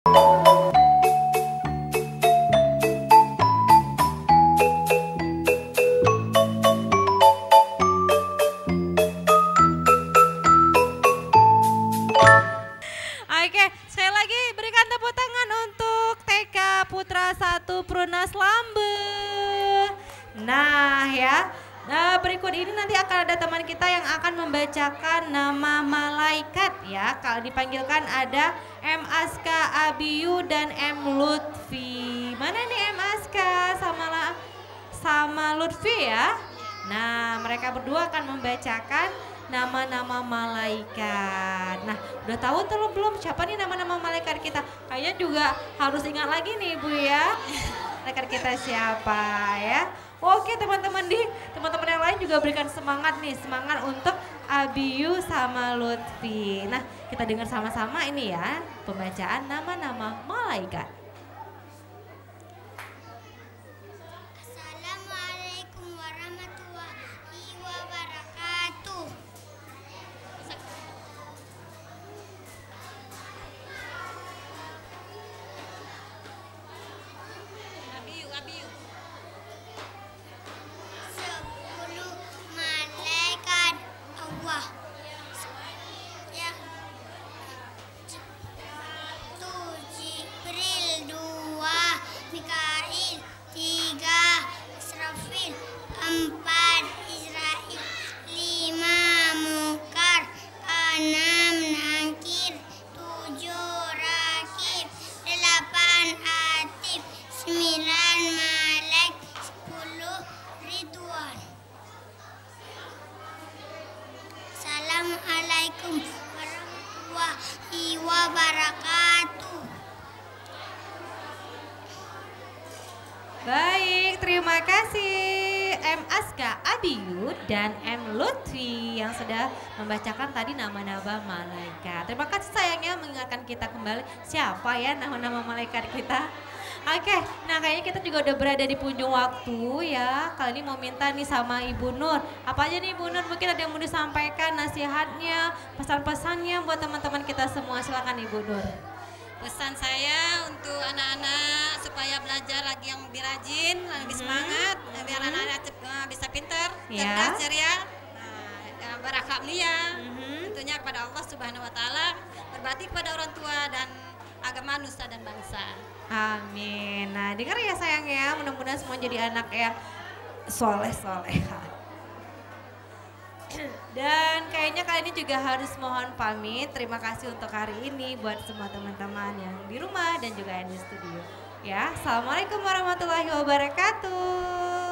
Oke, sekali lagi berikan tepuk tangan untuk TK Putra 1 Prunas Lambe. Nah ya, berikut ini nanti akan ada teman kita yang akan membacakan nama malaikat ya. Kalau dipanggilkan ada M. Aska Abiyu dan M. Lutfi. Mana nih M. Aska sama Lutfi ya? Nah, mereka berdua akan membacakan nama-nama malaikat. Nah, udah tahu belum siapa nih nama-nama malaikat kita? Kayaknya juga harus ingat lagi nih Bu ya. Malaikat kita siapa ya? Oke teman-teman yang lain juga berikan semangat nih, semangat untuk Abiyu sama Lutfi. Nah, kita dengar sama-sama ini ya, pembacaan nama-nama malaikat. Assalamualaikum warahmatullahi wabarakatuh. Abiyu. 10 malaikat Allah. Ya. 1 Jibril, 2 Mikail, 3 Israfil, 4 Israil, 5 Munkar, 6 Nakir, 7 Rakib, 8 Atib, 9 Malek, 10 Ridwan. Assalamualaikum warahmatullahi wabarakatuh. Baik, terima kasih M. Aska Abiyu dan M. Lutfi yang sudah membacakan tadi nama-nama malaikat. Terima kasih sayangnya mengingatkan kita kembali siapa ya nama-nama malaikat kita. Oke, nah kayaknya kita juga udah berada di penghujung waktu ya. Kali ini mau minta nih sama Ibu Nur. Apa aja nih Ibu Nur, mungkin ada yang mau disampaikan nasihatnya, pesan-pesannya buat teman-teman kita semua. Silakan Ibu Nur. Pesan saya untuk anak-anak supaya belajar lagi yang lebih rajin, lebih semangat, biar anak-anak bisa pintar, cerdas, ceria, berakhlak mulia. Tentunya kepada Allah Subhanahu Wa Taala, berbakti kepada orang tua dan agama, nusa dan bangsa. Amin. Nah dengar ya sayang ya, mudah-mudahan semua jadi anak yang soleh-soleha. Dan kayaknya kali ini juga harus mohon pamit. Terima kasih untuk hari ini buat semua teman-teman yang di rumah dan juga yang di studio. Ya, assalamualaikum warahmatullahi wabarakatuh.